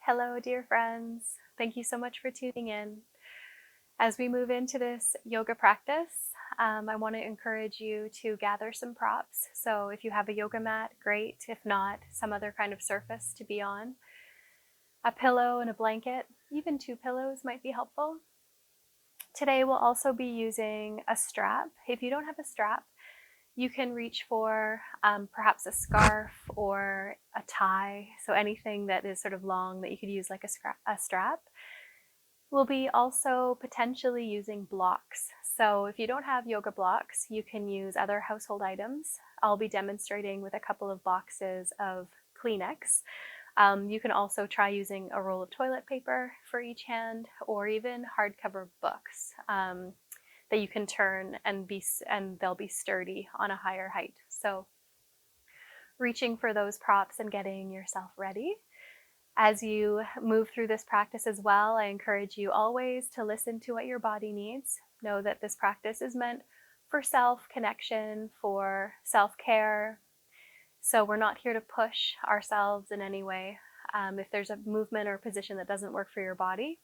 Hello, dear friends. Thank you so much for tuning in. As we move into this yoga practice, I want to encourage you to gather some props. So if you have a yoga mat, great. If not, some other kind of surface to be on. A pillow and a blanket, even 2 pillows might be helpful. Today we'll also be using a strap. If you don't have a strap, you can reach for perhaps a scarf or a tie, so anything that is sort of long that you could use like a strap. We'll be also potentially using blocks. So if you don't have yoga blocks, you can use other household items. I'll be demonstrating with a couple of boxes of Kleenex. You can also try using a roll of toilet paper for each hand, or even hardcover books that you can turn and they'll be sturdy on a higher height. So reaching for those props and getting yourself ready. As you move through this practice as well, I encourage you always to listen to what your body needs. Know that this practice is meant for self-connection, for self-care. So we're not here to push ourselves in any way. If there's a movement or position that doesn't work for your body,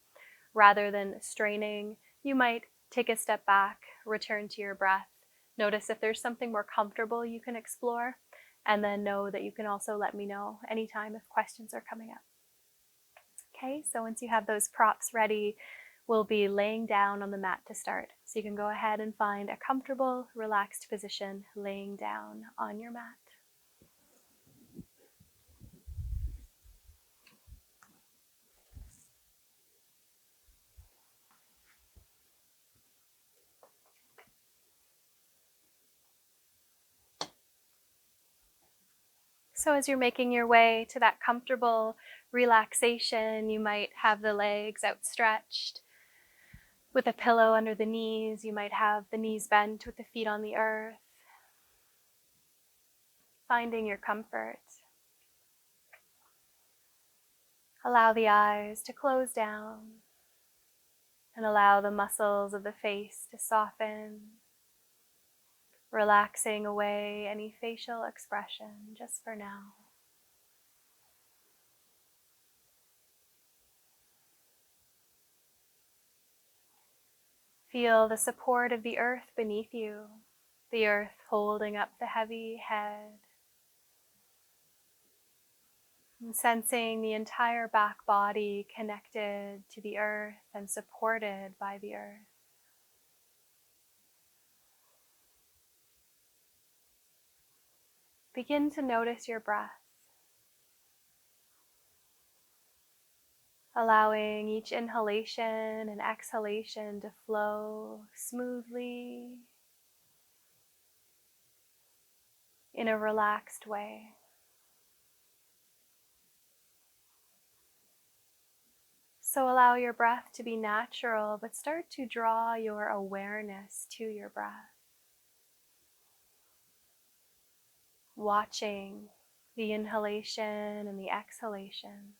rather than straining, you might take a step back, return to your breath. Notice if there's something more comfortable you can explore, and then know that you can also let me know anytime if questions are coming up. Okay, so once you have those props ready, we'll be laying down on the mat to start. So you can go ahead and find a comfortable, relaxed position laying down on your mat. So as you're making your way to that comfortable relaxation, you might have the legs outstretched with a pillow under the knees. You might have the knees bent with the feet on the earth, finding your comfort. Allow the eyes to close down and allow the muscles of the face to soften, relaxing away any facial expression just for now. Feel the support of the earth beneath you, the earth holding up the heavy head, and sensing the entire back body connected to the earth and supported by the earth. Begin to notice your breath, allowing each inhalation and exhalation to flow smoothly in a relaxed way. So allow your breath to be natural, but start to draw your awareness to your breath, watching the inhalation and the exhalation.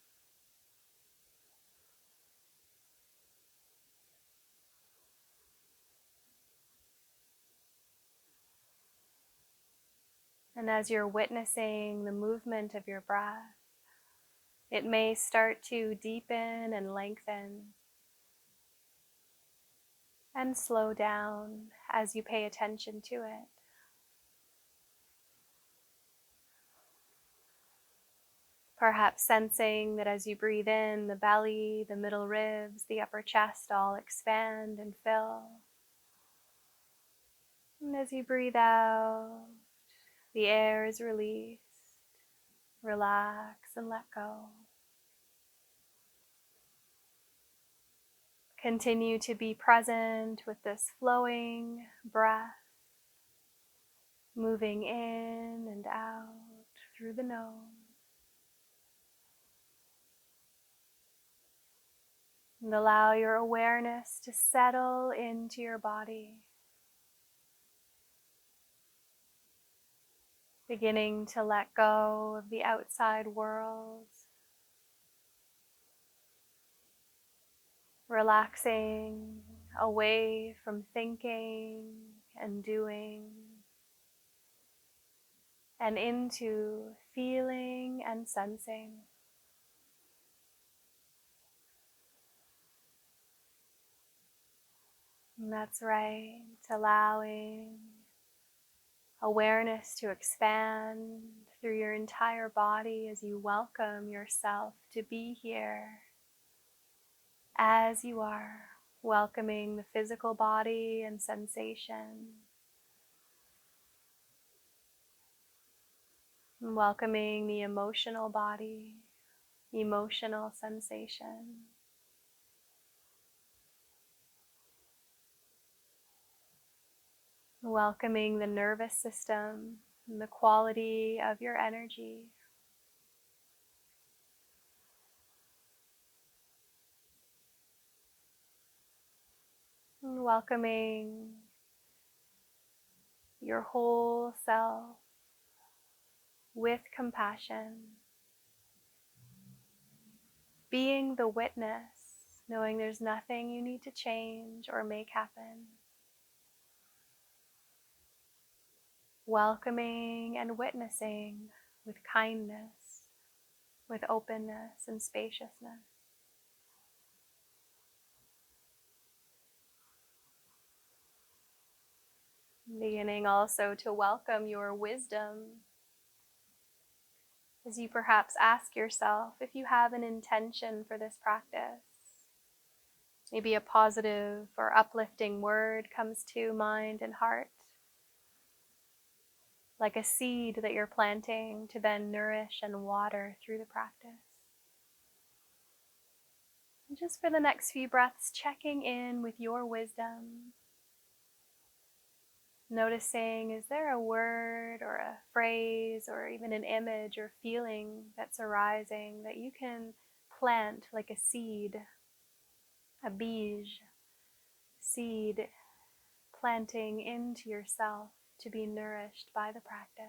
And as you're witnessing the movement of your breath, it may start to deepen and lengthen and slow down as you pay attention to it. Perhaps sensing that as you breathe in, the belly, the middle ribs, the upper chest all expand and fill. And as you breathe out, the air is released. Relax and let go. Continue to be present with this flowing breath, moving in and out through the nose. And allow your awareness to settle into your body, beginning to let go of the outside world, relaxing away from thinking and doing, and into feeling and sensing. And that's right, allowing awareness to expand through your entire body as you welcome yourself to be here as you are, welcoming the physical body and sensation, and welcoming the emotional body, emotional sensation, welcoming the nervous system and the quality of your energy. And welcoming your whole self with compassion, being the witness, knowing there's nothing you need to change or make happen. Welcoming and witnessing with kindness, with openness and spaciousness. Beginning also to welcome your wisdom as you perhaps ask yourself if you have an intention for this practice. Maybe a positive or uplifting word comes to mind and heart, like a seed that you're planting to then nourish and water through the practice. And just for the next few breaths, checking in with your wisdom, noticing, is there a word or a phrase or even an image or feeling that's arising that you can plant like a seed, a bij, seed planting into yourself to be nourished by the practice.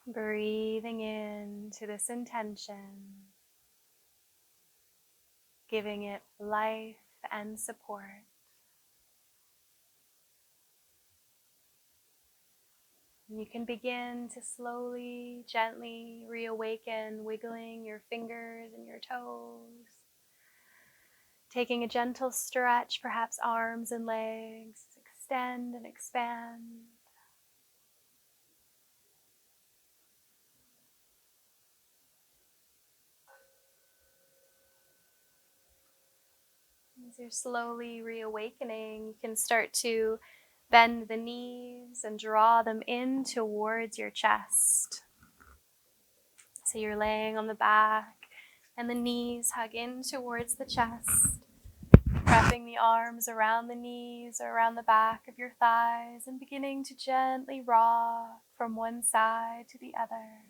Breathing into this intention, giving it life and support. You can begin to slowly, gently reawaken, wiggling your fingers and your toes, taking a gentle stretch, perhaps arms and legs, extend and expand. As you're slowly reawakening, you can start to bend the knees and draw them in towards your chest. So you're laying on the back and the knees hug in towards the chest, wrapping the arms around the knees or around the back of your thighs and beginning to gently rock from one side to the other,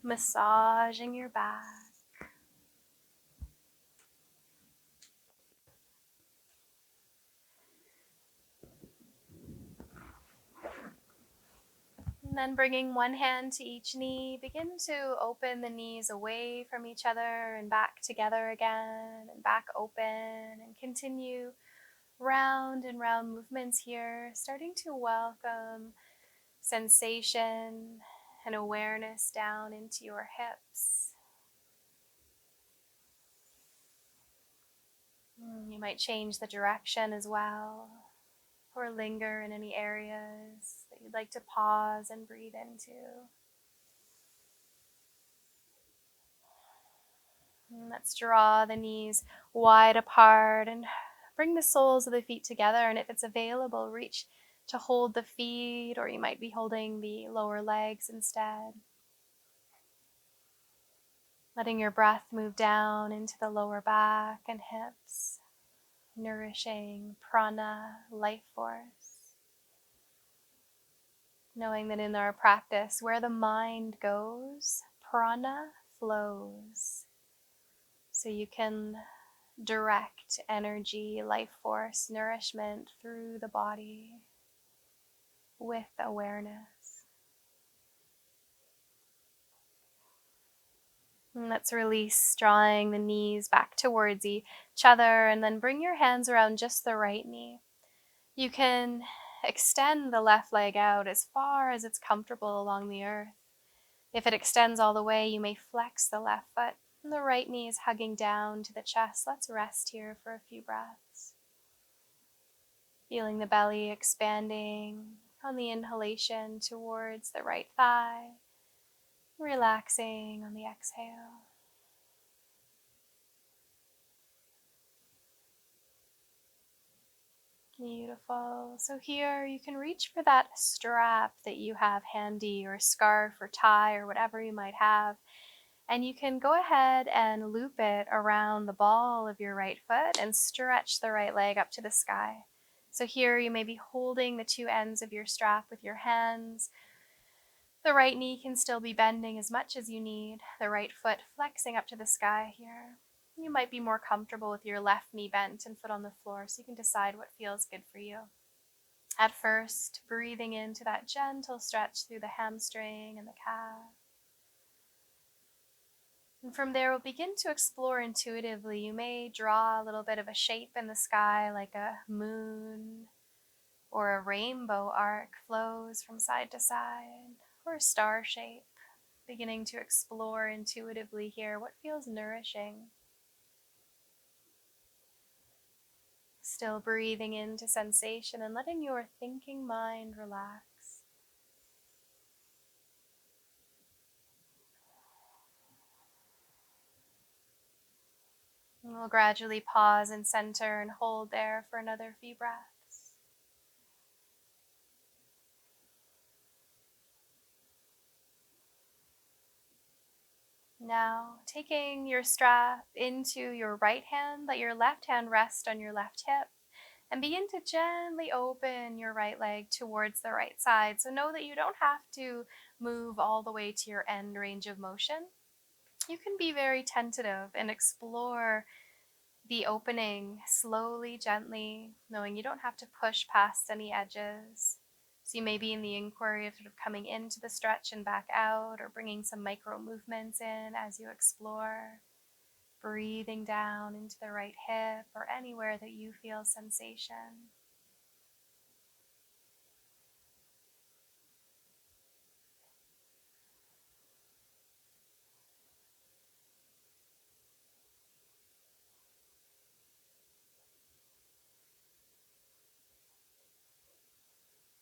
massaging your back. And then bringing one hand to each knee, begin to open the knees away from each other and back together again and back open, and continue round and round movements here, starting to welcome sensation and awareness down into your hips. You might change the direction as well, or linger in any areas that you'd like to pause and breathe into. And let's draw the knees wide apart and bring the soles of the feet together. And if it's available, reach to hold the feet, or you might be holding the lower legs instead. Letting your breath move down into the lower back and hips, nourishing prana, life force. Knowing that in our practice, where the mind goes, prana flows. So you can direct energy, life force, nourishment through the body with awareness. And let's release, drawing the knees back towards each other, and then bring your hands around just the right knee. You can extend the left leg out as far as it's comfortable along the earth. If it extends all the way, you may flex the left foot, and the right knee is hugging down to the chest. Let's rest here for a few breaths. Feeling the belly expanding on the inhalation towards the right thigh, relaxing on the exhale. Beautiful. So here you can reach for that strap that you have handy, or scarf or tie or whatever you might have. And you can go ahead and loop it around the ball of your right foot and stretch the right leg up to the sky. So here you may be holding the two ends of your strap with your hands. The right knee can still be bending as much as you need, the right foot flexing up to the sky here. You might be more comfortable with your left knee bent and foot on the floor, so you can decide what feels good for you. At first, breathing into that gentle stretch through the hamstring and the calf. And from there, we'll begin to explore intuitively. You may draw a little bit of a shape in the sky, like a moon or a rainbow arc flows from side to side, or a star shape. Beginning to explore intuitively here what feels nourishing. Still breathing into sensation and letting your thinking mind relax. And we'll gradually pause and center and hold there for another few breaths. Now, taking your strap into your right hand, let your left hand rest on your left hip, and begin to gently open your right leg towards the right side. So know that you don't have to move all the way to your end range of motion. You can be very tentative and explore the opening slowly, gently, knowing you don't have to push past any edges. So you may be in the inquiry of sort of coming into the stretch and back out, or bringing some micro movements in as you explore. Breathing down into the right hip or anywhere that you feel sensation.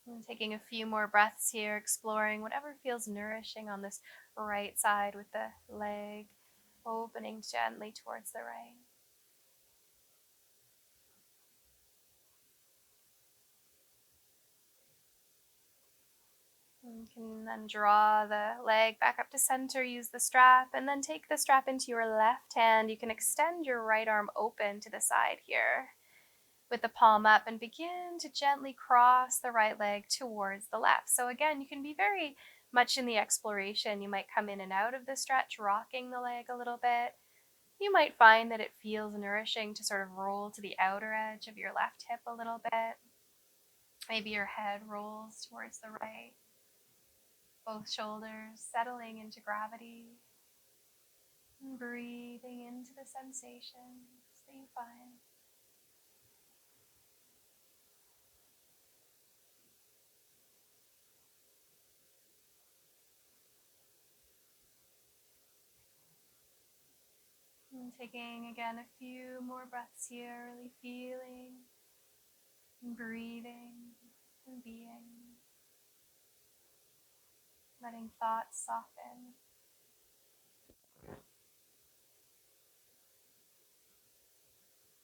And taking a few more breaths here, exploring whatever feels nourishing on this right side with the leg opening gently towards the right. You can then draw the leg back up to center, use the strap, and then take the strap into your left hand. You can extend your right arm open to the side here with the palm up and begin to gently cross the right leg towards the left. So again, you can be very much in the exploration. You might come in and out of the stretch, rocking the leg a little bit. You might find that it feels nourishing to sort of roll to the outer edge of your left hip a little bit. Maybe your head rolls towards the right. Both shoulders settling into gravity. And breathing into the sensations that you find. And taking again a few more breaths here, really feeling and breathing and being. Letting thoughts soften.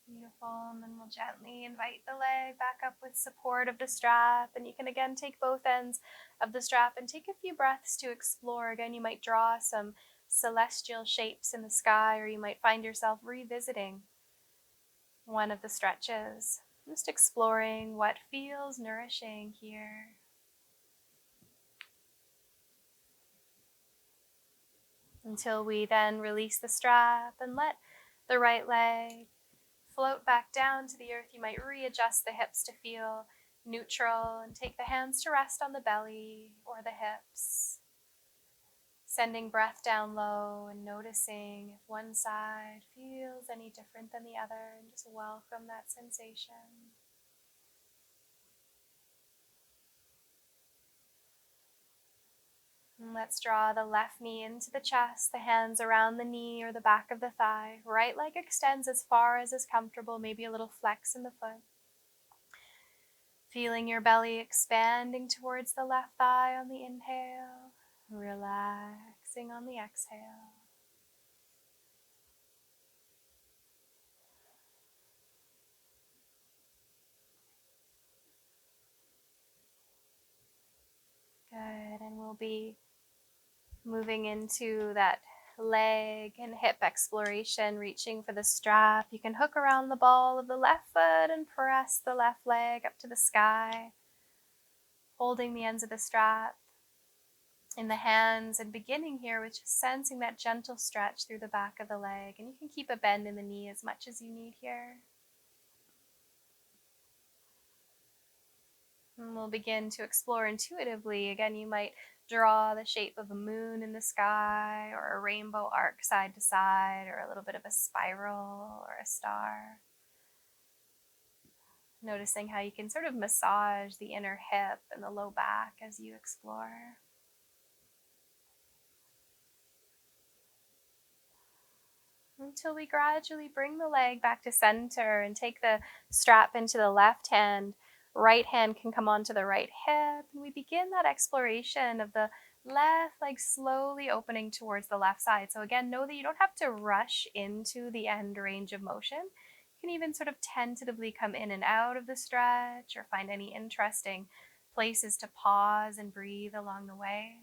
Beautiful. And then we'll gently invite the leg back up with support of the strap. And you can again take both ends of the strap and take a few breaths to explore. Again, you might draw some celestial shapes in the sky, or you might find yourself revisiting one of the stretches. Just exploring what feels nourishing here. Until we then release the strap and let the right leg float back down to the earth. You might readjust the hips to feel neutral and take the hands to rest on the belly or the hips. Sending breath down low and noticing if one side feels any different than the other, and just welcome that sensation. And let's draw the left knee into the chest, the hands around the knee or the back of the thigh. Right leg extends as far as is comfortable, maybe a little flex in the foot. Feeling your belly expanding towards the left thigh on the inhale, relaxing on the exhale. Good, and we'll be moving into that leg and hip exploration, reaching for the strap. You can hook around the ball of the left foot and press the left leg up to the sky, holding the ends of the strap in the hands and beginning here with just sensing that gentle stretch through the back of the leg. And you can keep a bend in the knee as much as you need here. And we'll begin to explore intuitively. Again, you might draw the shape of a moon in the sky or a rainbow arc side to side or a little bit of a spiral or a star. Noticing how you can sort of massage the inner hip and the low back as you explore. Until we gradually bring the leg back to center and take the strap into the left hand. Right hand can come onto the right hip. And we begin that exploration of the left leg slowly opening towards the left side. So again, know that you don't have to rush into the end range of motion. You can even sort of tentatively come in and out of the stretch or find any interesting places to pause and breathe along the way.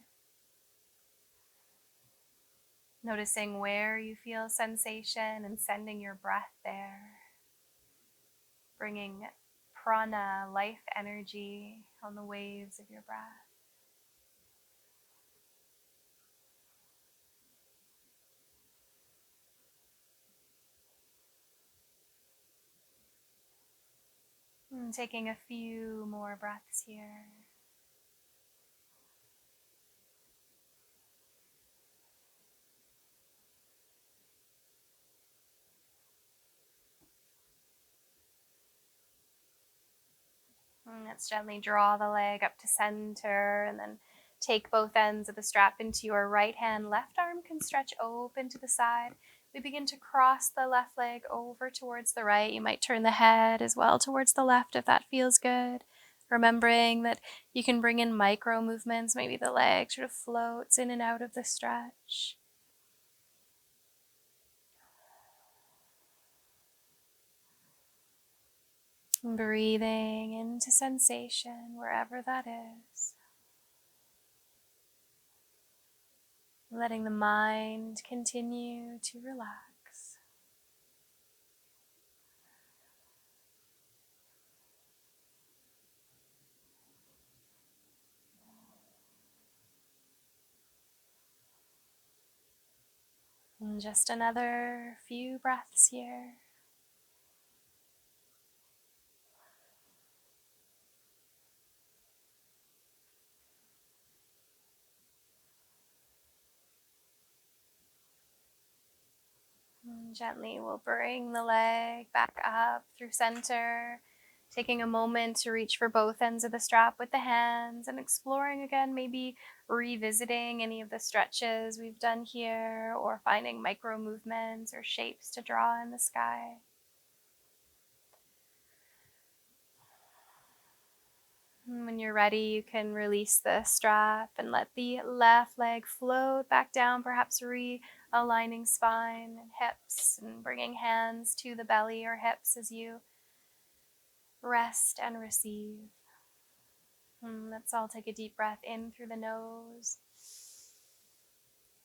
Noticing where you feel sensation and sending your breath there. Bringing prana, life energy on the waves of your breath. And taking a few more breaths here. And let's gently draw the leg up to center and then take both ends of the strap into your right hand. Left arm can stretch open to the side. We begin to cross the left leg over towards the right. You might turn the head as well towards the left if that feels good. Remembering that you can bring in micro movements. Maybe the leg sort of floats in and out of the stretch. Breathing into sensation wherever that is. Letting the mind continue to relax. And just another few breaths here. And gently we'll bring the leg back up through center, taking a moment to reach for both ends of the strap with the hands and exploring again, maybe revisiting any of the stretches we've done here or finding micro movements or shapes to draw in the sky. When you're ready, you can release the strap and let the left leg float back down, perhaps realigning spine and hips and bringing hands to the belly or hips as you rest and receive. Let's all take a deep breath in through the nose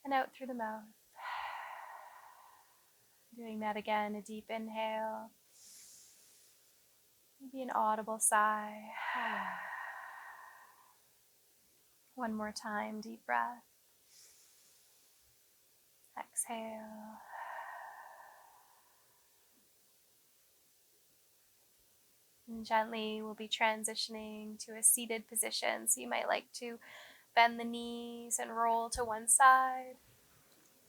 and out through the mouth. Doing that again, a deep inhale, maybe an audible sigh. One more time, deep breath. Exhale. And gently we'll be transitioning to a seated position. So you might like to bend the knees and roll to one side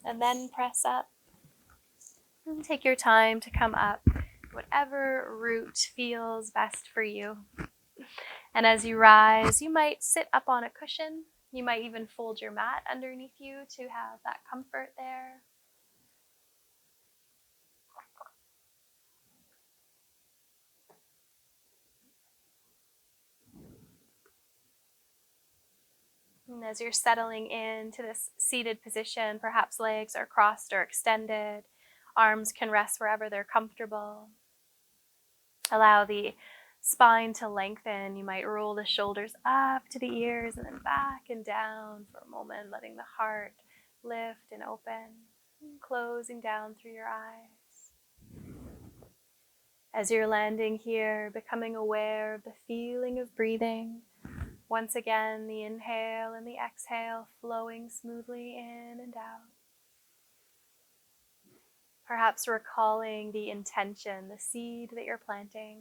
and then press up. And take your time to come up, whatever route feels best for you. And as you rise, you might sit up on a cushion. You might even fold your mat underneath you to have that comfort there. And as you're settling into this seated position, perhaps legs are crossed or extended, arms can rest wherever they're comfortable. Allow the spine to lengthen. You might roll the shoulders up to the ears and then back and down for a moment, letting the heart lift and open, closing down through your eyes. As you're landing here, becoming aware of the feeling of breathing. Once again, the inhale and the exhale flowing smoothly in and out. Perhaps recalling the intention, the seed that you're planting.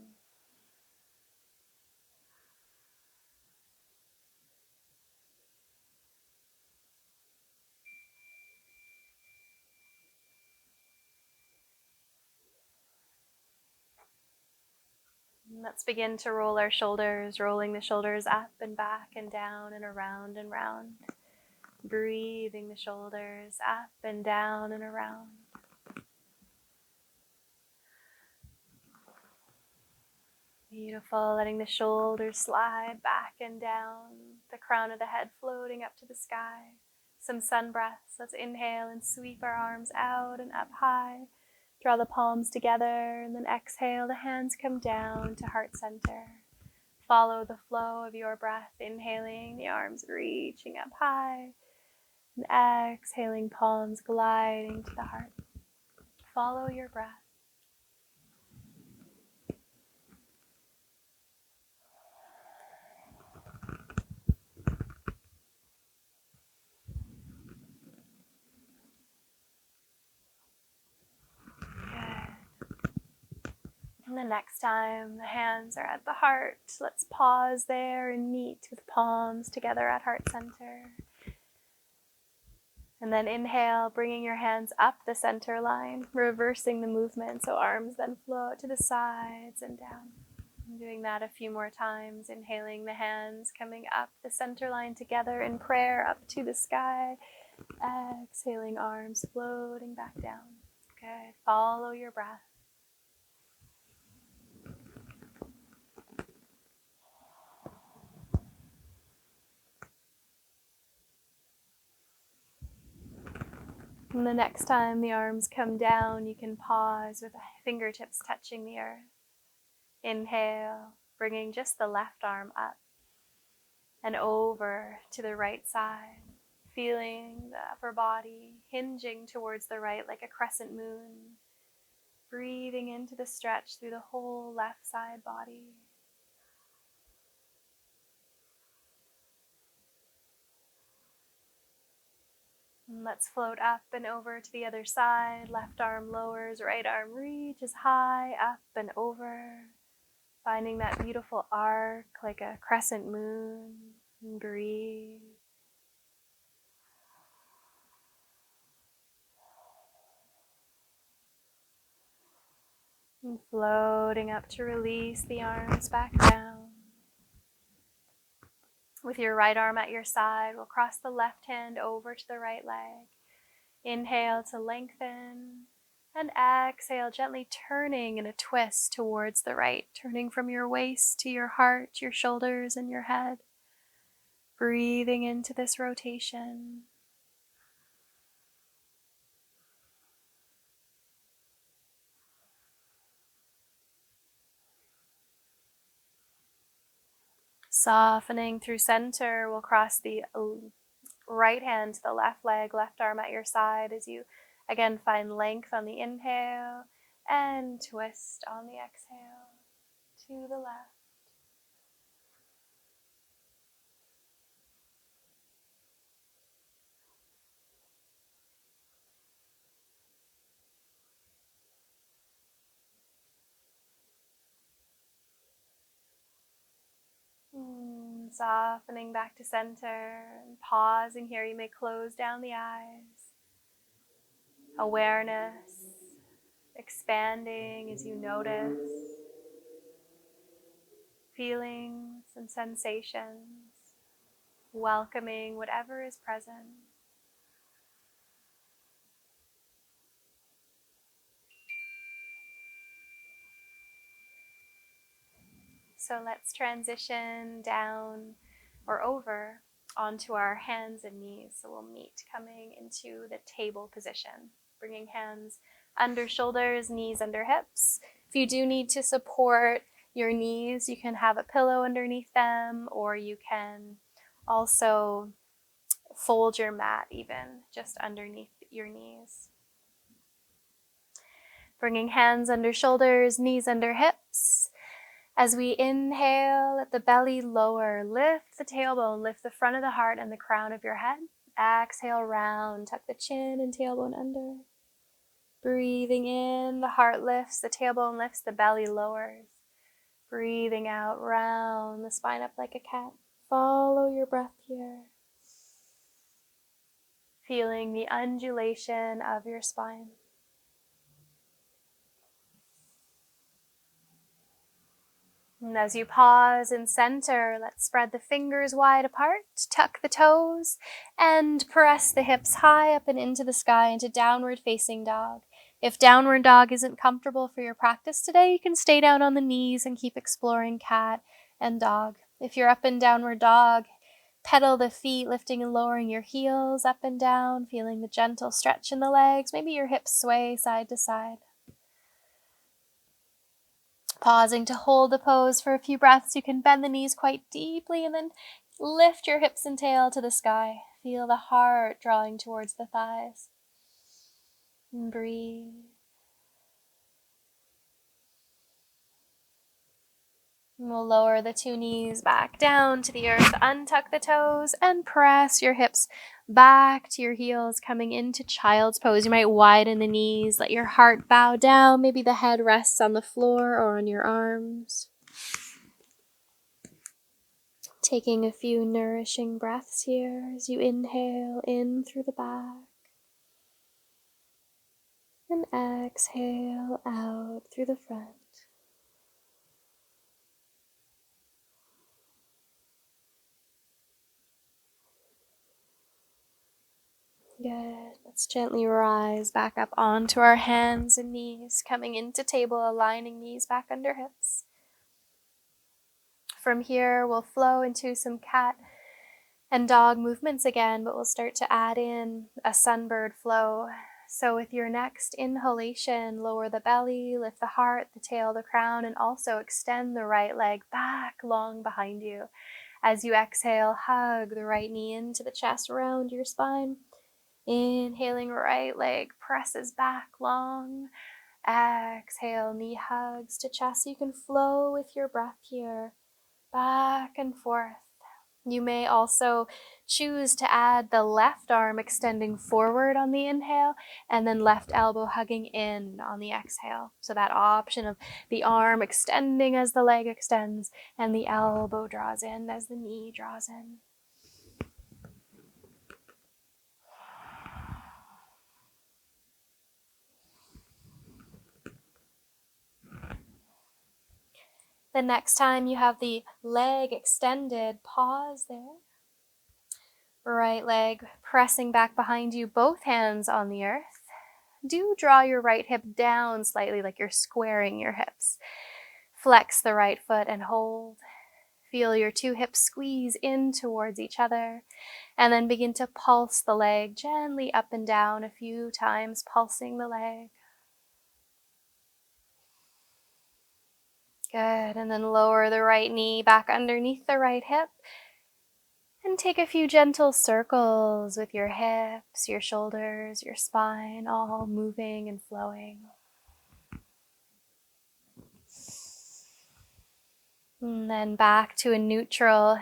And let's begin to roll our shoulders, rolling the shoulders up and back and down and around and round. Breathing the shoulders up and down and around. Beautiful, letting the shoulders slide back and down, the crown of the head floating up to the sky. Some sun breaths. Let's inhale and sweep our arms out and up high. Draw the palms together and then exhale, the hands come down to heart center. Follow the flow of your breath, inhaling, the arms reaching up high, and exhaling, palms gliding to the heart. Follow your breath. And the next time the hands are at the heart, let's pause there and meet with palms together at heart center. And then inhale, bringing your hands up the center line, reversing the movement so arms then float to the sides and down. And doing that a few more times, inhaling the hands coming up the center line together in prayer up to the sky. Exhaling, arms floating back down. Good. Follow your breath. And the next time the arms come down, you can pause with the fingertips touching the earth. Inhale, bringing just the left arm up and over to the right side, feeling the upper body hinging towards the right like a crescent moon. Breathing into the stretch through the whole left side body. And let's float up and over to the other side. Left arm lowers, right arm reaches high, up and over. Finding that beautiful arc like a crescent moon. And breathe. And floating up to release the arms back down. With your right arm at your side, we'll cross the left hand over to the right leg. Inhale to lengthen, and exhale, gently turning in a twist towards the right, turning from your waist to your heart, your shoulders, and your head. Breathing into this rotation. Softening through center, we'll cross the right hand to the left leg, left arm at your side as you again find length on the inhale and twist on the exhale to the left. Softening back to center and pausing here. You may close down the eyes. Awareness expanding as you notice feelings and sensations. welcoming whatever is present. So let's transition down or over onto our hands and knees. So we'll meet coming into the table position, bringing hands under shoulders, knees under hips. If you do need to support your knees, you can have a pillow underneath them, or you can also fold your mat even just underneath your knees. Bringing hands under shoulders, knees under hips. As we inhale, let the belly lower, lift the tailbone, lift the front of the heart and the crown of your head. Exhale, round, tuck the chin and tailbone under. Breathing in, the heart lifts, the tailbone lifts, the belly lowers. Breathing out, round, the spine up like a cat. Follow your breath here. Feeling the undulation of your spine. And as you pause and center, let's spread the fingers wide apart, tuck the toes, and press the hips high up and into the sky into downward facing dog. If downward dog isn't comfortable for your practice today, you can stay down on the knees and keep exploring cat and dog. If you're up in downward dog, pedal the feet, lifting and lowering your heels up and down, feeling the gentle stretch in the legs. Maybe your hips sway side to side. Pausing to hold the pose for a few breaths, you can bend the knees quite deeply and then lift your hips and tail to the sky. Feel the heart drawing towards the thighs. And breathe. And we'll lower the two knees back down to the earth, untuck the toes, and press your hips back to your heels, coming into child's pose. You might widen the knees, let your heart bow down. Maybe the head rests on the floor or on your arms. Taking a few nourishing breaths here as you inhale in through the back and exhale out through the front. Good. Let's gently rise back up onto our hands and knees, coming into table, aligning knees back under hips. From here, we'll flow into some cat and dog movements again, but we'll start to add in a Sunbird Flow. So with your next inhalation, lower the belly, lift the heart, the tail, the crown, and also extend the right leg back long behind you. As you exhale, hug the right knee into the chest, around your spine. Inhaling, right leg presses back long. Exhale, knee hugs to chest. You can flow with your breath here, back and forth. You may also choose to add the left arm extending forward on the inhale and then left elbow hugging in on the exhale. So that option of the arm extending as the leg extends and the elbow draws in as the knee draws in. The next time you have the leg extended, pause there. Right leg pressing back behind you, both hands on the earth. Do draw your right hip down slightly like you're squaring your hips. Flex the right foot and hold. Feel your two hips squeeze in towards each other. And then begin to pulse the leg gently up and down a few times, pulsing the leg. Good. And then lower the right knee back underneath the right hip. And take a few gentle circles with your hips, your shoulders, your spine, all moving and flowing. And then back to a neutral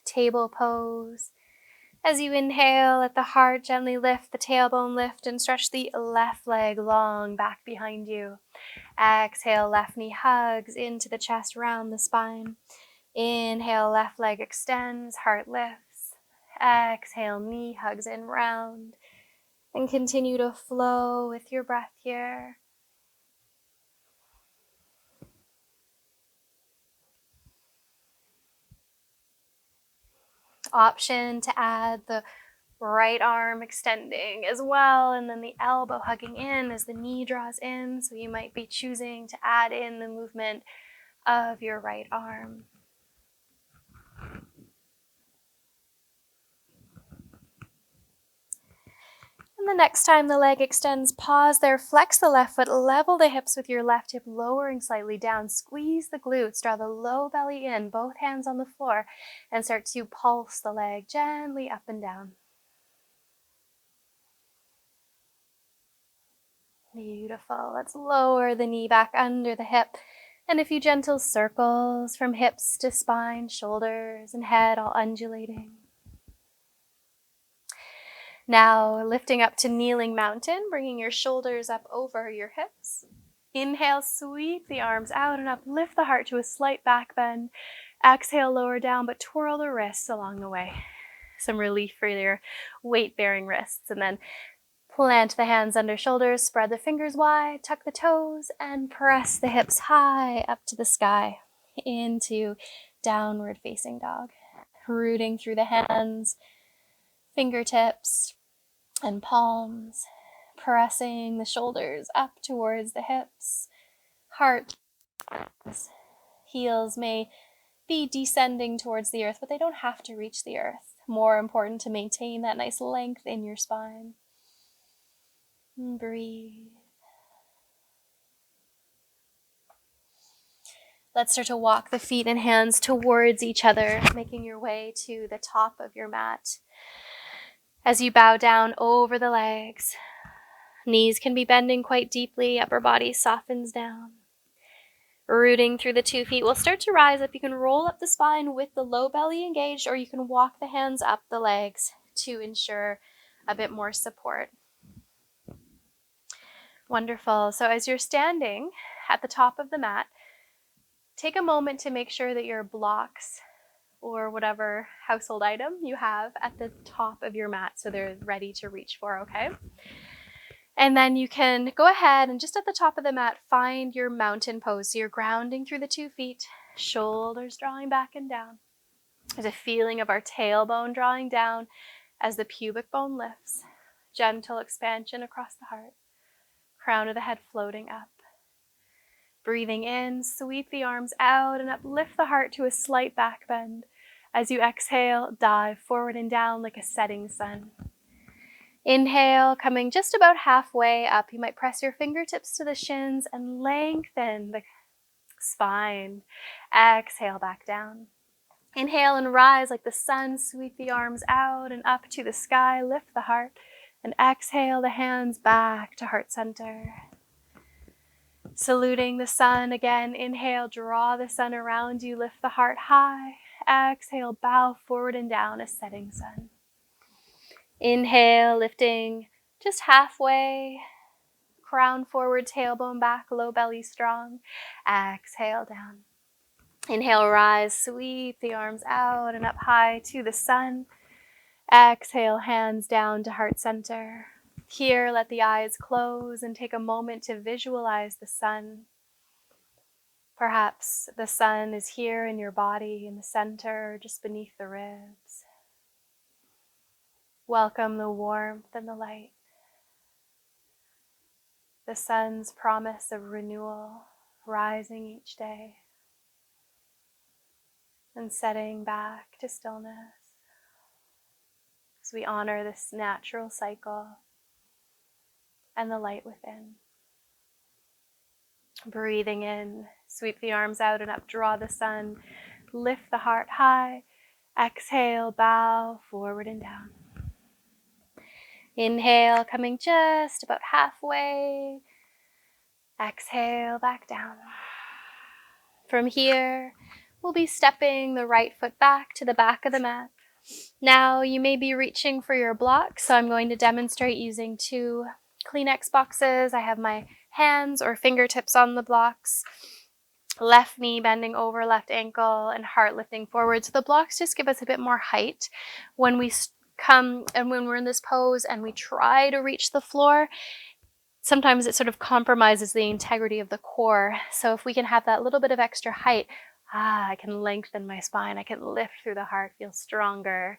table pose. As you inhale, let the heart gently lift, the tailbone lift, and stretch the left leg long back behind you. Exhale, left knee hugs into the chest, round the spine. Inhale, left leg extends, heart lifts. Exhale, knee hugs in round. And continue to flow with your breath here. option to add the right arm extending as well, and then the elbow hugging in as the knee draws in. So you might be choosing to add in the movement of your right arm. And the next time the leg extends, pause there, flex the left foot, level the hips with your left hip, lowering slightly down, squeeze the glutes, draw the low belly in, both hands on the floor, and start to pulse the leg gently up and down. Beautiful. Let's lower the knee back under the hip, and a few gentle circles from hips to spine, shoulders, and head all undulating. Now lifting up to kneeling mountain, bringing your shoulders up over your hips. Inhale, sweep the arms out and up, lift the heart to a slight back bend. Exhale, lower down, but twirl the wrists along the way. Some relief for your weight-bearing wrists. And then plant the hands under shoulders, spread the fingers wide, tuck the toes, and press the hips high up to the sky into downward facing dog. Rooting through the hands, fingertips and palms, pressing the shoulders up towards the hips. Heart, heels may be descending towards the earth, but they don't have to reach the earth. More important to maintain that nice length in your spine. And breathe. Let's start to walk the feet and hands towards each other, making your way to the top of your mat. As you bow down over the legs, knees can be bending quite deeply, upper body softens down. Rooting through the 2 feet, we'll start to rise up. You can roll up the spine with the low belly engaged, or you can walk the hands up the legs to ensure a bit more support. Wonderful. So as you're standing at the top of the mat, take a moment to make sure that your blocks or whatever household item you have at the top of your mat, so they're ready to reach for, okay? And then you can go ahead and just at the top of the mat, find your mountain pose. So you're grounding through the 2 feet, shoulders drawing back and down. There's a feeling of our tailbone drawing down as the pubic bone lifts. Gentle expansion across the heart. Crown of the head floating up. Breathing in, sweep the arms out and up, lift the heart to a slight back bend. As you exhale, dive forward and down like a setting sun. Inhale, coming just about halfway up. You might press your fingertips to the shins and lengthen the spine. Exhale, back down. Inhale and rise like the sun. Sweep the arms out and up to the sky. Lift the heart. And exhale the hands back to heart center. Saluting the sun again. Inhale, draw the sun around you. Lift the heart high. Exhale, bow forward and down, a setting sun. Inhale, lifting just halfway. Crown forward, tailbone back, low belly strong. Exhale, down. Inhale, rise, sweep the arms out and up high to the sun. Exhale, hands down to heart center. Here, let the eyes close and take a moment to visualize the sun. Perhaps the sun is here in your body, in the center, just beneath the ribs. Welcome the warmth and the light. The sun's promise of renewal, rising each day and setting back to stillness. As we honor this natural cycle and the light within. Breathing in, sweep the arms out and up, draw the sun, lift the heart high. Exhale, bow forward and down. Inhale, coming just about halfway. Exhale, back down. From here, we'll be stepping the right foot back to the back of the mat. Now you may be reaching for your block, so I'm going to demonstrate using 2 Kleenex boxes. I have my hands or fingertips on the blocks, left knee bending over left ankle, and heart lifting forward. So the blocks just give us a bit more height when we come and when we're in this pose and we try to reach the floor. Sometimes it sort of compromises the integrity of the core. So if we can have that little bit of extra height, I can lengthen my spine. I can lift through the heart, feel stronger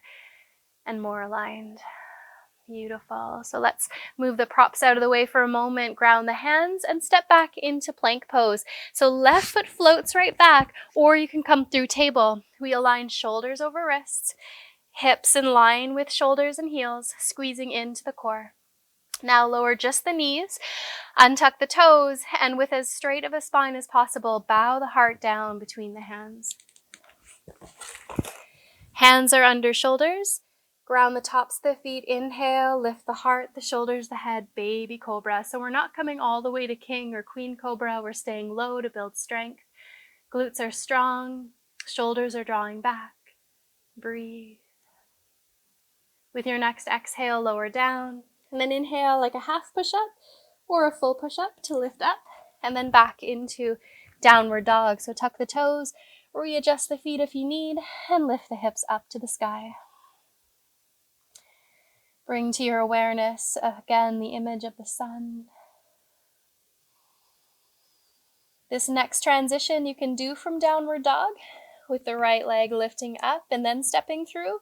and more aligned. Beautiful. So let's move the props out of the way for a moment, ground the hands, and step back into plank pose. So left foot floats right back, or you can come through table. We align shoulders over wrists, hips in line with shoulders and heels, squeezing into the core. Now lower just the knees, untuck the toes, and with as straight of a spine as possible, bow the heart down between the hands. Hands are under shoulders. Ground the tops of the feet. Inhale, lift the heart, the shoulders, the head, baby cobra. So we're not coming all the way to king or queen cobra. We're staying low to build strength. Glutes are strong. Shoulders are drawing back. Breathe. With your next exhale, lower down. And then inhale like a half push-up or a full push-up to lift up. And then back into downward dog. So tuck the toes, readjust the feet if you need, and lift the hips up to the sky. Bring to your awareness, again, the image of the sun. This next transition you can do from downward dog with the right leg lifting up and then stepping through,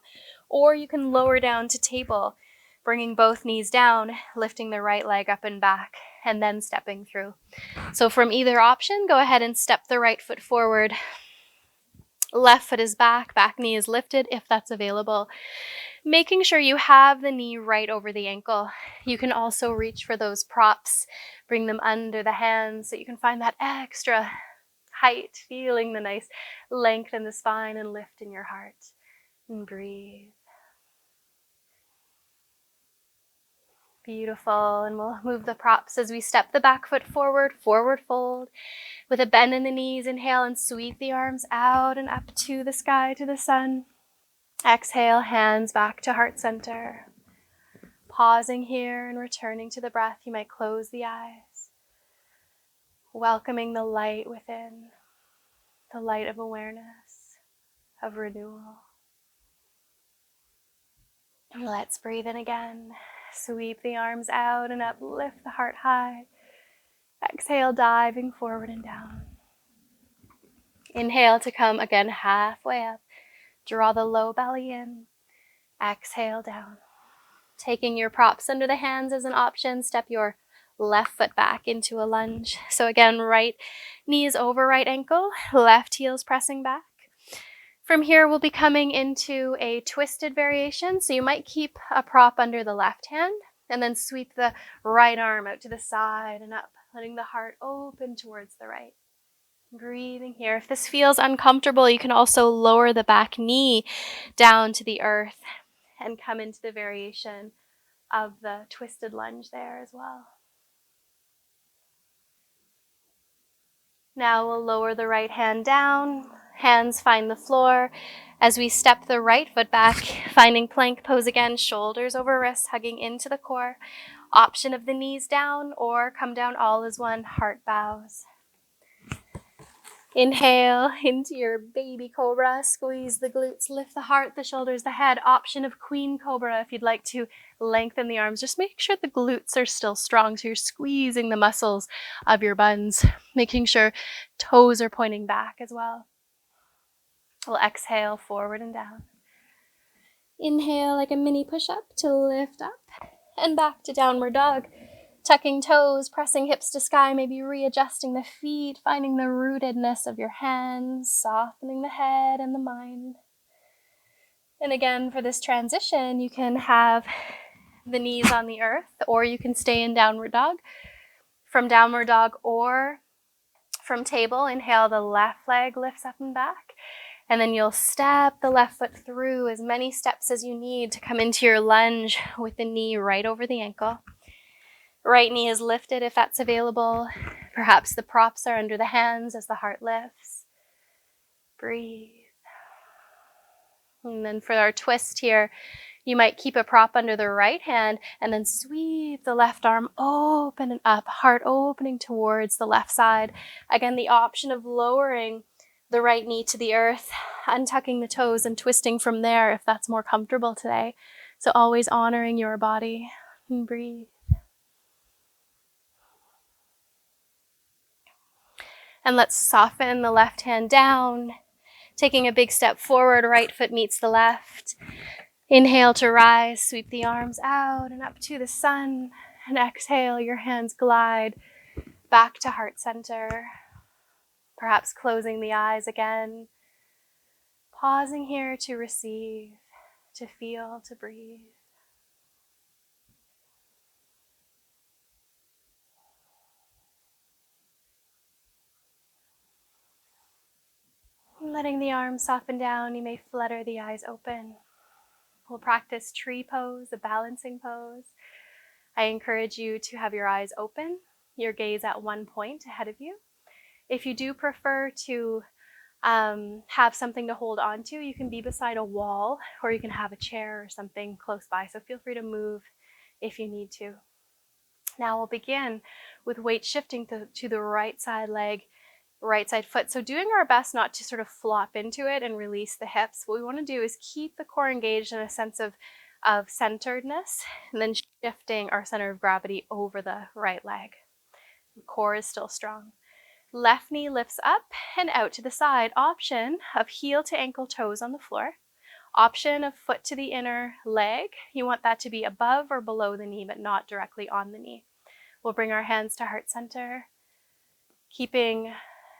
or you can lower down to table, bringing both knees down, lifting the right leg up and back, and then stepping through. So from either option, go ahead and step the right foot forward. Left foot is back knee is lifted if that's available. Making sure you have the knee right over the ankle. You can also reach for those props, bring them under the hands so you can find that extra height, feeling the nice length in the spine and lift in your heart. And breathe. Beautiful. And we'll move the props as we step the back foot forward, forward fold. With a bend in the knees, inhale and sweep the arms out and up to the sky, to the sun. Exhale, hands back to heart center. Pausing here and returning to the breath, you might close the eyes. Welcoming the light within, the light of awareness, of renewal. Let's breathe in again. Sweep the arms out and up, lift the heart high. Exhale, diving forward and down. Inhale to come again halfway up. Draw the low belly in. Exhale down. Taking your props under the hands as an option, step your left foot back into a lunge. So again, right knee is over right ankle, left heel is pressing back. From here, we'll be coming into a twisted variation. So you might keep a prop under the left hand and then sweep the right arm out to the side and up, letting the heart open towards the right. Breathing here. If this feels uncomfortable, you can also lower the back knee down to the earth and come into the variation of the twisted lunge there as well. Now we'll lower the right hand down, hands find the floor. As we step the right foot back, finding plank pose again, shoulders over wrists, hugging into the core. Option of the knees down or come down all as one, heart bows. Inhale into your baby cobra, squeeze the glutes, lift the heart, the shoulders, the head. Option of queen cobra if you'd like to lengthen the arms. Just make sure the glutes are still strong, so you're squeezing the muscles of your buns, making sure toes are pointing back as well. We'll exhale forward and down. Inhale like a mini push-up to lift up and back to downward dog. Tucking toes, pressing hips to sky, maybe readjusting the feet, finding the rootedness of your hands, softening the head and the mind. And again, for this transition, you can have the knees on the earth, or you can stay in downward dog. From downward dog or from table, inhale, the left leg lifts up and back. And then you'll step the left foot through as many steps as you need to come into your lunge with the knee right over the ankle. Right knee is lifted if that's available. Perhaps the props are under the hands as the heart lifts. Breathe. And then for our twist here, you might keep a prop under the right hand and then sweep the left arm open and up, heart opening towards the left side. Again, the option of lowering the right knee to the earth, untucking the toes and twisting from there if that's more comfortable today. So always honoring your body. And breathe. And let's soften the left hand down, Taking a big step forward, right foot meets the left. Inhale to rise, sweep the arms out and up to the sun. And exhale, your hands glide back to heart center. Perhaps closing the eyes again. Pausing here to receive, to feel, to breathe. Letting the arms soften down, you may flutter the eyes open. We'll practice tree pose, a balancing pose. I encourage you to have your eyes open, your gaze at one point ahead of you. If you do prefer to have something to hold on to, you can be beside a wall or you can have a chair or something close by. So feel free to move if you need to. Now we'll begin with weight shifting to the right side leg, right side foot. So doing our best not to sort of flop into it and release the hips. What we want to do is keep the core engaged in a sense of centeredness, and then shifting our center of gravity over the right leg. The core is still strong. Left knee lifts up and out to the side. Option of heel to ankle toes on the floor. Option of foot to the inner leg. You want that to be above or below the knee, but not directly on the knee. We'll bring our hands to heart center, keeping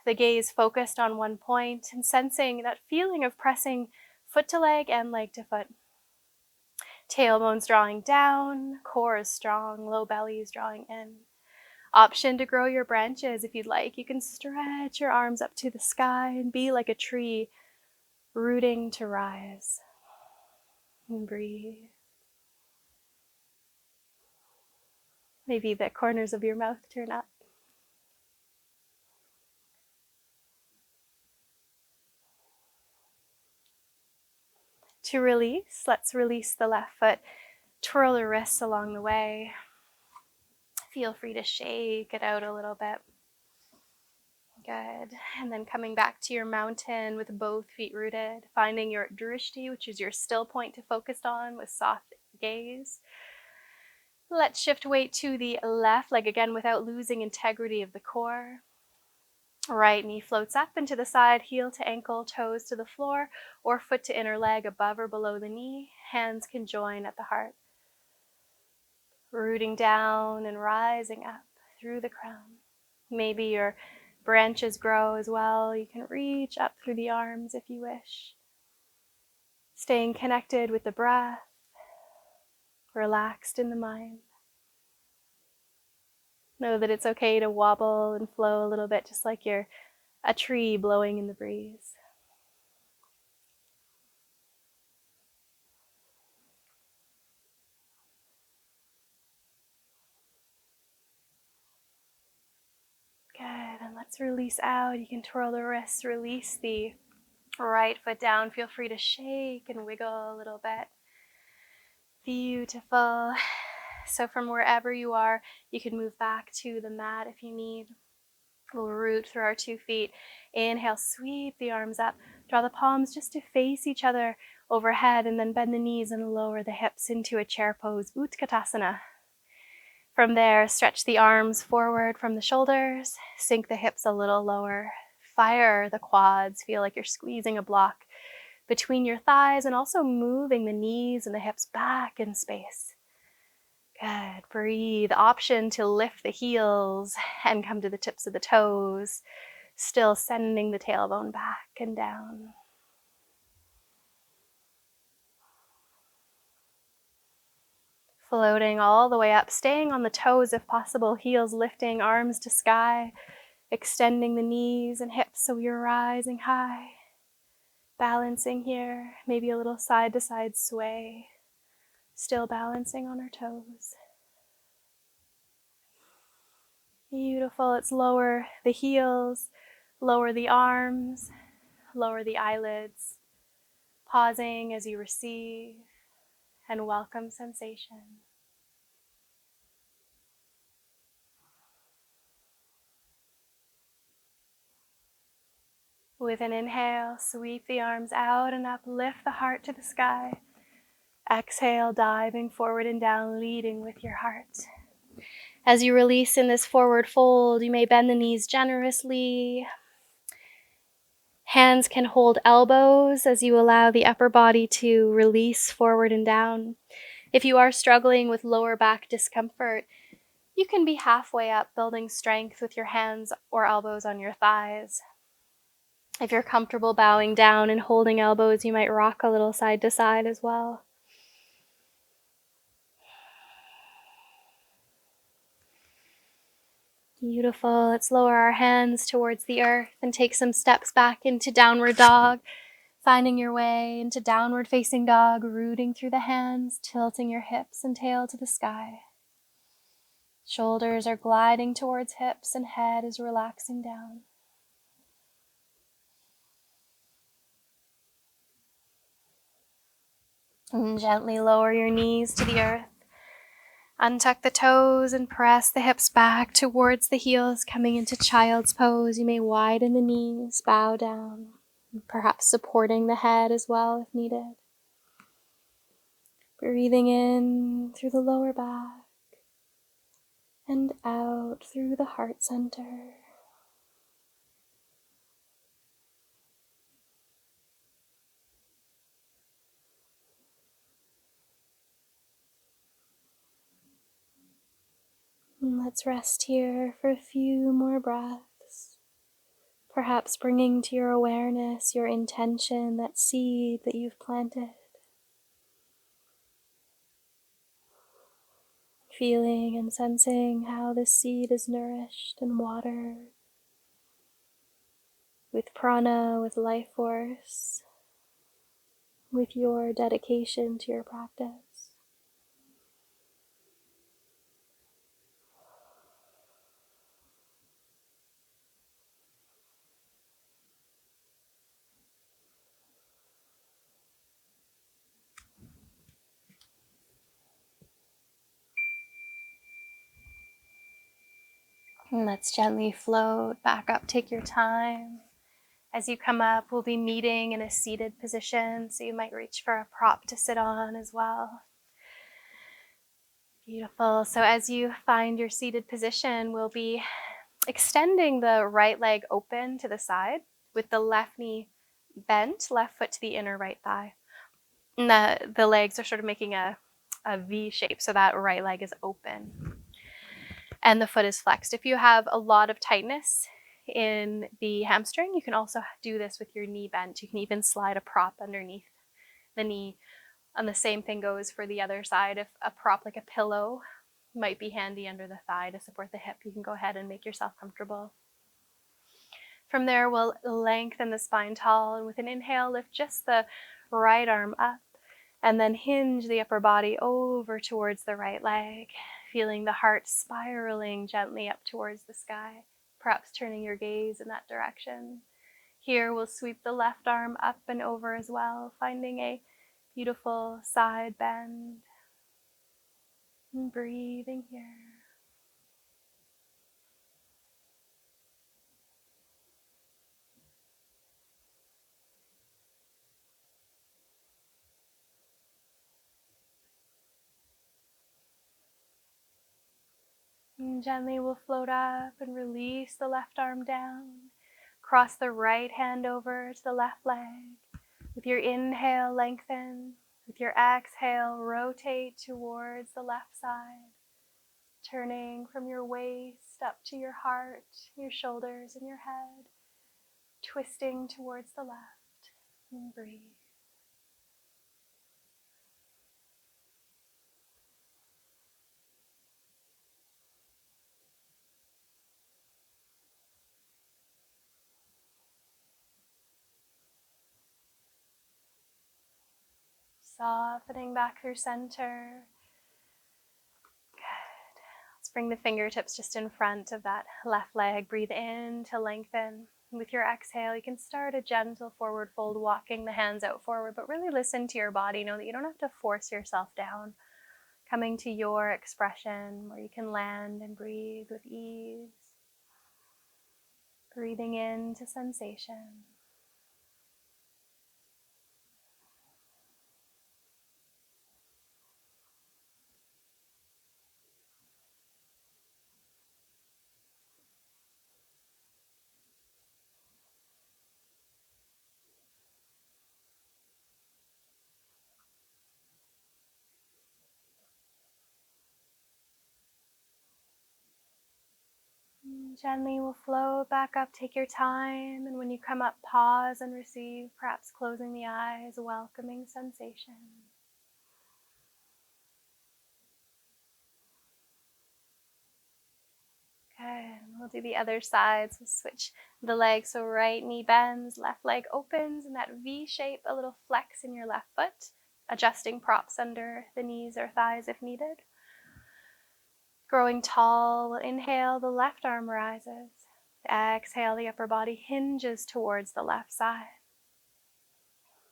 the gaze focused on one point and sensing that feeling of pressing foot to leg and leg to foot. Tailbone's drawing down, core is strong, low belly is drawing in. Option to grow your branches if you'd like. You can stretch your arms up to the sky and be like a tree rooting to rise. And breathe. Maybe the corners of your mouth turn up. To release, let's release the left foot. Twirl the wrists along the way. Feel free to shake it out a little bit. Good. And then coming back to your mountain with both feet rooted, finding your drishti, which is your still point to focus on with soft gaze. Let's shift weight to the left leg again without losing integrity of the core. Right knee floats up and to the side, heel to ankle, toes to the floor, or foot to inner leg above or below the knee. Hands can join at the heart. Rooting down and rising up through the crown. Maybe your branches grow as well. You can reach up through the arms if you wish. Staying connected with the breath, relaxed in the mind. Know that it's okay to wobble and flow a little bit, just like you're a tree blowing in the breeze. Good, and let's release out. You can twirl the wrists, release the right foot down. Feel free to shake and wiggle a little bit. Beautiful. So from wherever you are, you can move back to the mat if you need. We'll root through our 2 feet. Inhale, sweep the arms up. Draw the palms just to face each other overhead, and then bend the knees and lower the hips into a chair pose, Utkatasana. From there, stretch the arms forward from the shoulders, sink the hips a little lower, fire the quads, feel like you're squeezing a block between your thighs and also moving the knees and the hips back in space. Good. Breathe. Option to lift the heels and come to the tips of the toes, still sending the tailbone back and down. Floating all the way up, staying on the toes if possible, heels lifting, arms to sky, extending the knees and hips so you're rising high. Balancing here, maybe a little side to side sway, still balancing on our toes. Beautiful. Let's lower the heels, lower the arms, lower the eyelids, pausing as you receive and welcome sensation. With an inhale, sweep the arms out and up, lift the heart to the sky. Exhale, diving forward and down, leading with your heart. As you release in this forward fold, you may bend the knees generously. Hands can hold elbows as you allow the upper body to release forward and down. If you are struggling with lower back discomfort, you can be halfway up, building strength with your hands or elbows on your thighs. If you're comfortable bowing down and holding elbows, you might rock a little side to side as well. Beautiful. Let's lower our hands towards the earth and take some steps back into downward dog, finding your way into downward facing dog, rooting through the hands, tilting your hips and tail to the sky. Shoulders are gliding towards hips and head is relaxing down. And gently lower your knees to the earth. Untuck the toes and press the hips back towards the heels, coming into child's pose. You may widen the knees, bow down, perhaps supporting the head as well if needed. Breathing in through the lower back and out through the heart center. And let's rest here for a few more breaths. Perhaps bringing to your awareness your intention, that seed that you've planted. Feeling and sensing how this seed is nourished and watered with prana, with life force, with your dedication to your practice. And let's gently float back up. Take your time. As you come up, we'll be meeting in a seated position, so you might reach for a prop to sit on as well. Beautiful. So as you find your seated position, we'll be extending the right leg open to the side with the left knee bent, left foot to the inner right thigh. And the legs are sort of making a V shape, so that right leg is open and the foot is flexed. If you have a lot of tightness in the hamstring, you can also do this with your knee bent. You can even slide a prop underneath the knee. And the same thing goes for the other side. If a prop like a pillow might be handy under the thigh to support the hip, you can go ahead and make yourself comfortable. From there, we'll lengthen the spine tall, and with an inhale, lift just the right arm up, and then hinge the upper body over towards the right leg, feeling the heart spiraling gently up towards the sky, perhaps turning your gaze in that direction. Here, we'll sweep the left arm up and over as well, finding a beautiful side bend. And breathing here. And gently we'll float up and release the left arm down. Cross the right hand over to the left leg. With your inhale, lengthen. With your exhale, rotate towards the left side. Turning from your waist up to your heart, your shoulders, and your head. Twisting towards the left. And breathe. Softening back through center. Good. Let's bring the fingertips just in front of that left leg. Breathe in to lengthen. With your exhale, you can start a gentle forward fold, walking the hands out forward, but really listen to your body. Know that you don't have to force yourself down. Coming to your expression where you can land and breathe with ease. Breathing into sensation. Gently we'll float back up, take your time, and when you come up, pause and receive, perhaps closing the eyes, welcoming sensation. Good. We'll do the other side. So switch the legs. So right knee bends, left leg opens, and that V shape, a little flex in your left foot, adjusting props under the knees or thighs if needed. Growing tall, we'll inhale, the left arm rises. Exhale, the upper body hinges towards the left side.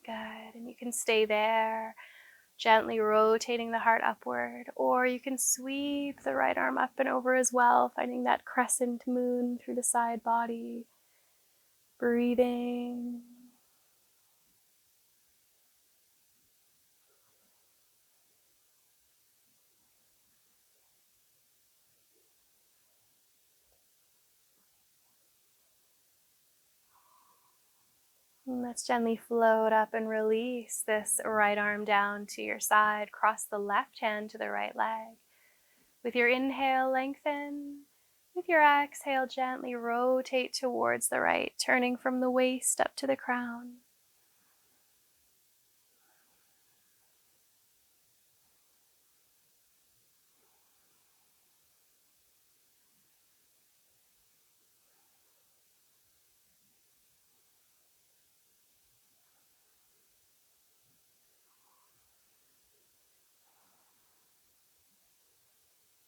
Good. And you can stay there, gently rotating the heart upward, or you can sweep the right arm up and over as well, finding that crescent moon through the side body. Breathing. And let's gently float up and release this right arm down to your side. Cross the left hand to the right leg. With your inhale, lengthen. With your exhale, gently rotate towards the right, turning from the waist up to the crown.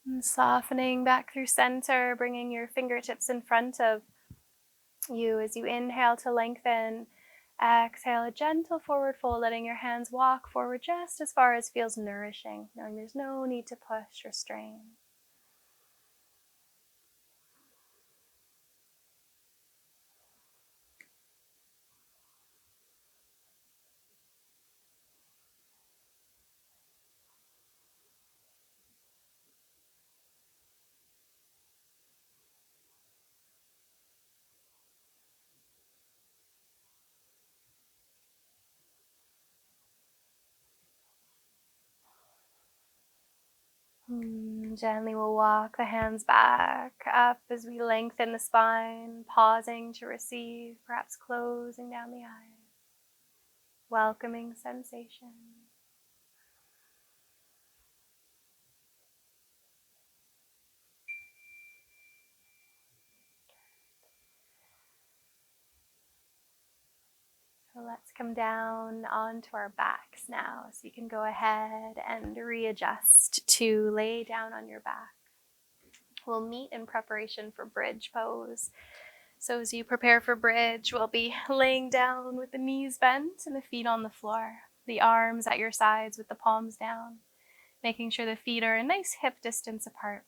And softening back through center, bringing your fingertips in front of you as you inhale to lengthen. Exhale, a gentle forward fold, letting your hands walk forward just as far as feels nourishing, knowing there's no need to push or strain. Gently we'll walk the hands back up as we lengthen the spine, pausing to receive, perhaps closing down the eyes, welcoming sensation. So let's come down onto our backs now. So you can go ahead and readjust to lay down on your back. We'll meet in preparation for bridge pose. So as you prepare for bridge, we'll be laying down with the knees bent and the feet on the floor, the arms at your sides with the palms down, making sure the feet are a nice hip distance apart.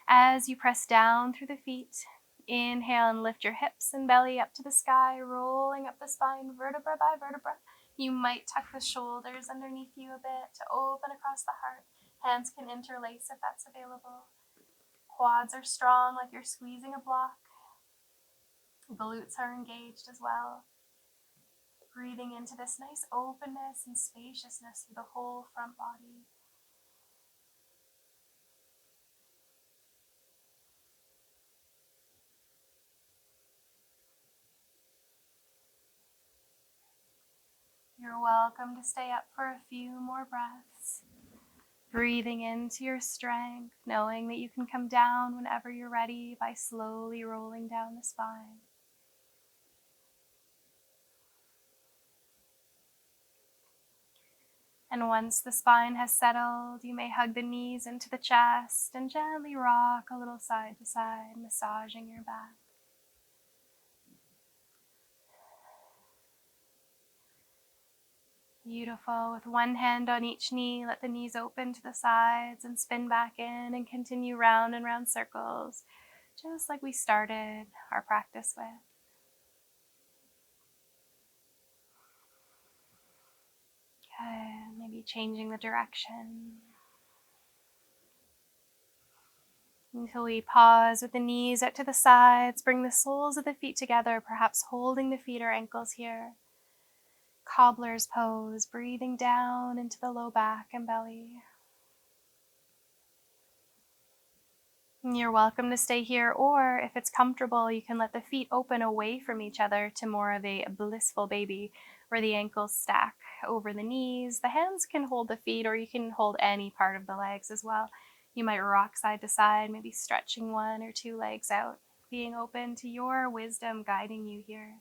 As you press down through the feet, inhale and lift your hips and belly up to the sky, rolling up the spine vertebra by vertebra. You might tuck the shoulders underneath you a bit to open across the heart. Hands can interlace if that's available. Quads are strong, like you're squeezing a block. Glutes are engaged as well. Breathing into this nice openness and spaciousness through the whole front body. You're welcome to stay up for a few more breaths. Breathing into your strength, knowing that you can come down whenever you're ready by slowly rolling down the spine. And once the spine has settled, you may hug the knees into the chest and gently rock a little side to side, massaging your back. Beautiful. With one hand on each knee, let the knees open to the sides and spin back in and continue round and round circles, just like we started our practice with. Good. Maybe changing the direction. Until we pause with the knees out to the sides, bring the soles of the feet together, perhaps holding the feet or ankles here. Cobbler's pose, breathing down into the low back and belly. You're welcome to stay here, or if it's comfortable, you can let the feet open away from each other to more of a blissful baby, where the ankles stack over the knees. The hands can hold the feet, or you can hold any part of the legs as well. You might rock side to side, maybe stretching one or two legs out, being open to your wisdom guiding you here.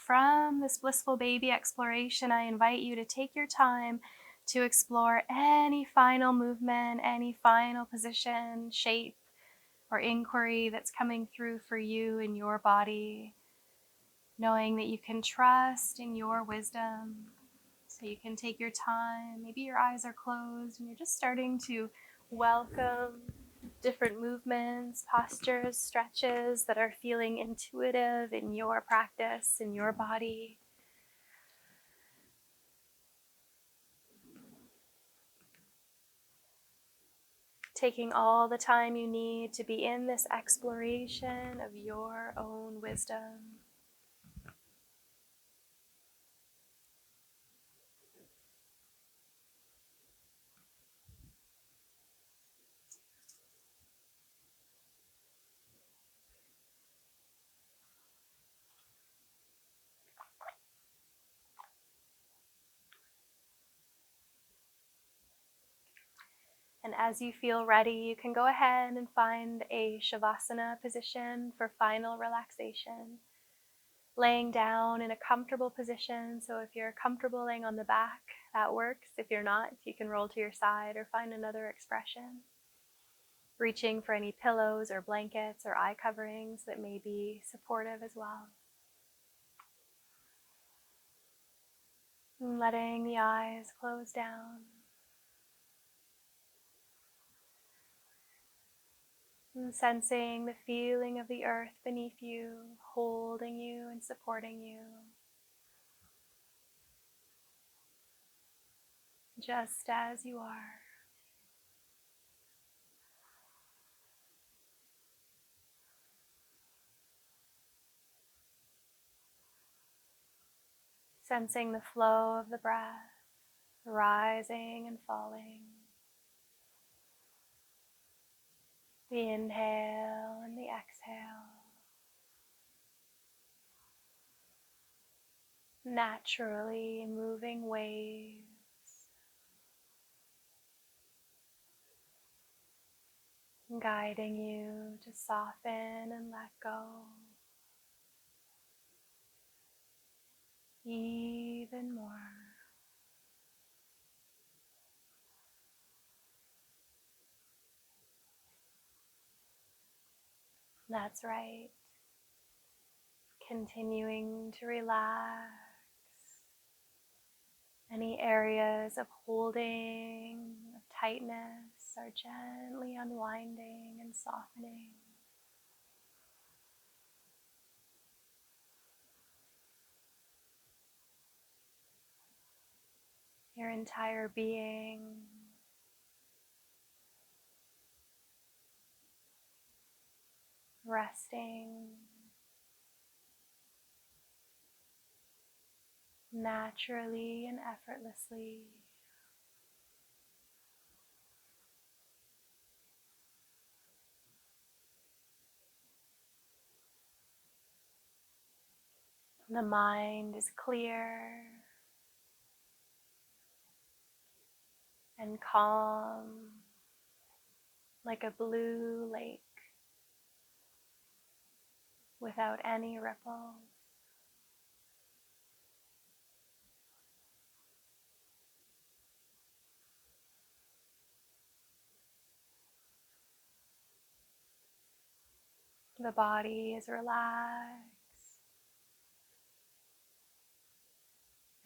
From this blissful baby exploration, I invite you to take your time to explore any final movement, any final position, shape, or inquiry that's coming through for you in your body, knowing that you can trust in your wisdom. So you can take your time. Maybe your eyes are closed and you're just starting to welcome different movements, postures, stretches that are feeling intuitive in your practice, in your body. Taking all the time you need to be in this exploration of your own wisdom. And as you feel ready, you can go ahead and find a Savasana position for final relaxation. Laying down in a comfortable position. So if you're comfortable laying on the back, that works. If you're not, you can roll to your side or find another expression. Reaching for any pillows or blankets or eye coverings that may be supportive as well. And letting the eyes close down. And sensing the feeling of the earth beneath you, holding you and supporting you. Just as you are. Sensing the flow of the breath, rising and falling. The inhale and the exhale. Naturally moving waves. Guiding you to soften and let go. Even more. That's right. Continuing to relax. Any areas of holding, of tightness are gently unwinding and softening. Your entire being resting naturally and effortlessly. The mind is clear and calm, like a blue lake without any ripples. The body is relaxed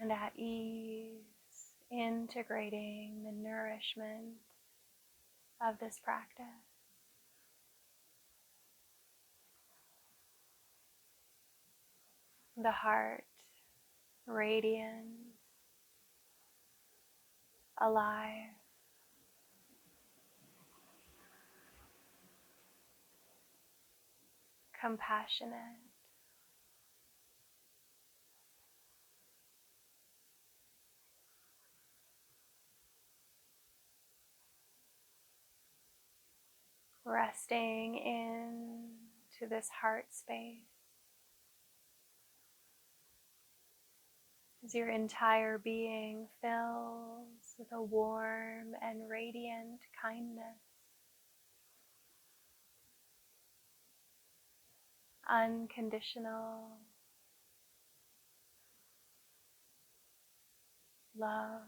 and at ease, integrating the nourishment of this practice. The heart radiant, alive, compassionate, resting into this heart space as your entire being fills with a warm and radiant kindness, unconditional love.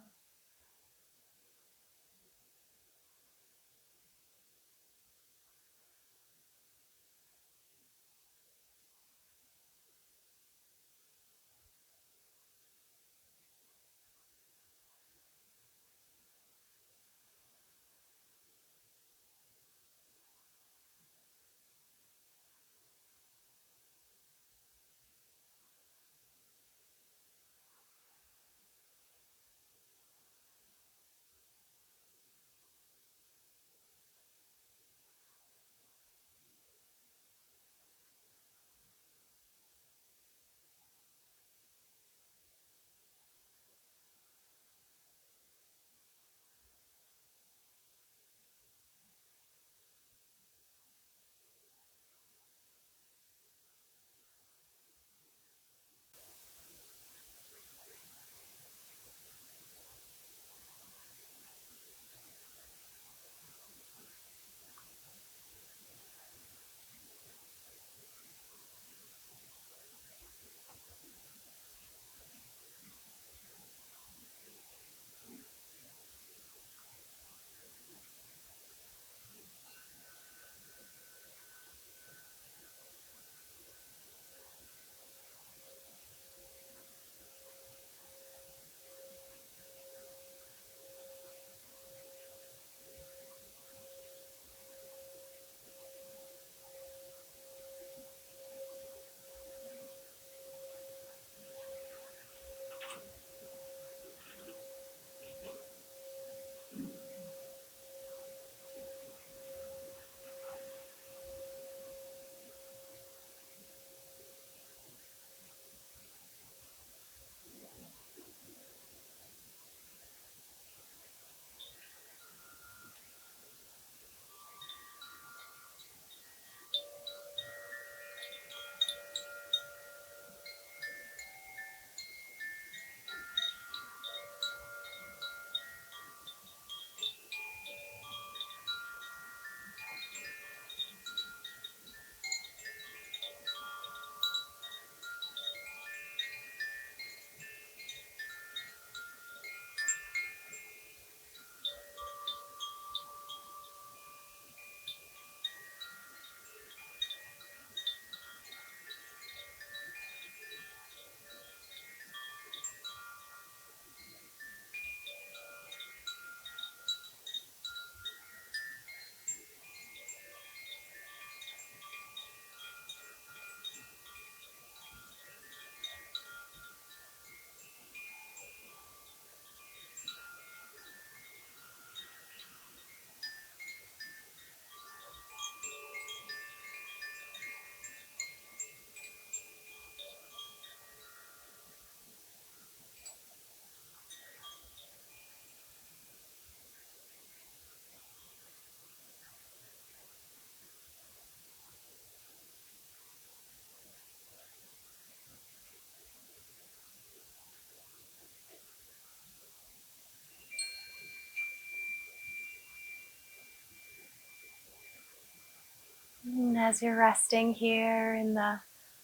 And as you're resting here in the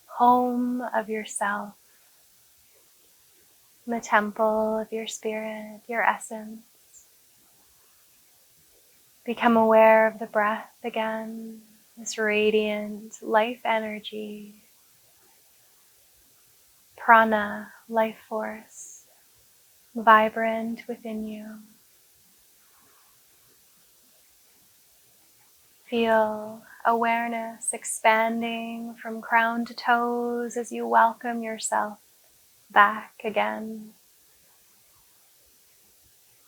home of yourself, the temple of your spirit, your essence, become aware of the breath again, this radiant life energy, prana, life force, vibrant within you. Feel awareness expanding from crown to toes as you welcome yourself back again.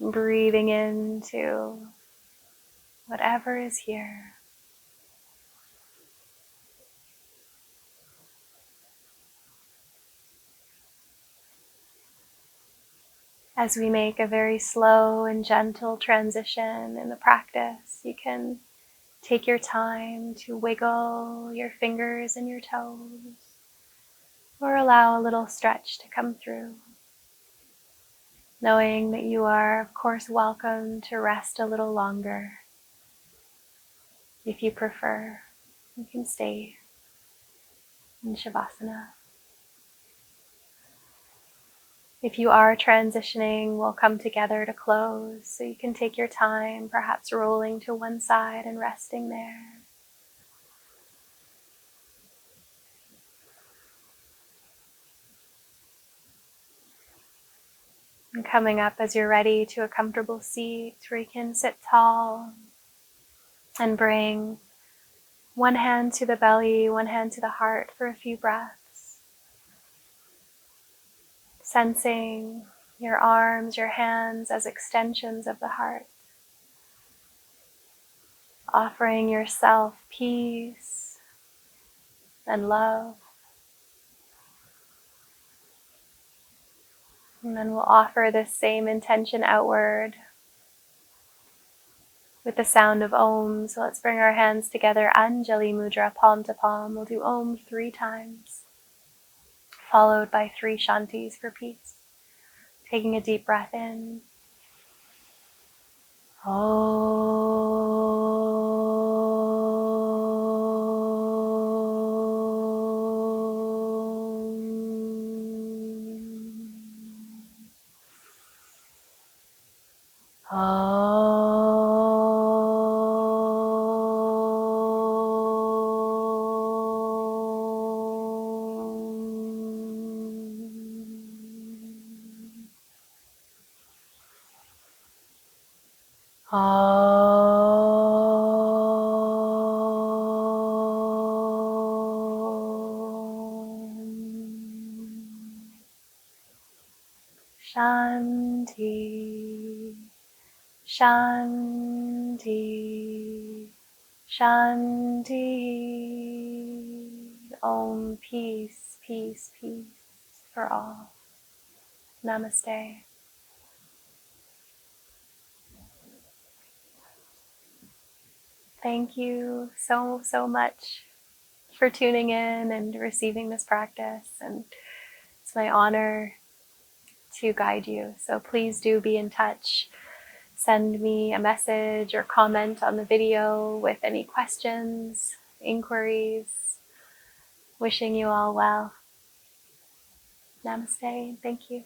Breathing into whatever is here. As we make a very slow and gentle transition in the practice, you can Take your time to wiggle your fingers and your toes, or allow a little stretch to come through, knowing that you are, of course, welcome to rest a little longer. If you prefer, you can stay in Savasana. If you are transitioning, we'll come together to close, so you can take your time, perhaps rolling to one side and resting there. And coming up as you're ready to a comfortable seat where you can sit tall and bring one hand to the belly, one hand to the heart for a few breaths. Sensing your arms, your hands as extensions of the heart. Offering yourself peace and love. And then we'll offer this same intention outward with the sound of Om. So let's bring our hands together, Anjali Mudra, palm to palm. We'll do Om 3 times, followed by 3 Shantis for peace. Taking a deep breath in. Shanti, Shanti, Shanti. Om, peace, peace, peace for all. Namaste. Thank you so, so much for tuning in and receiving this practice. And it's my honor to guide you. So please do be in touch. Send me a message or comment on the video with any questions, inquiries. Wishing you all well. Namaste. Thank you.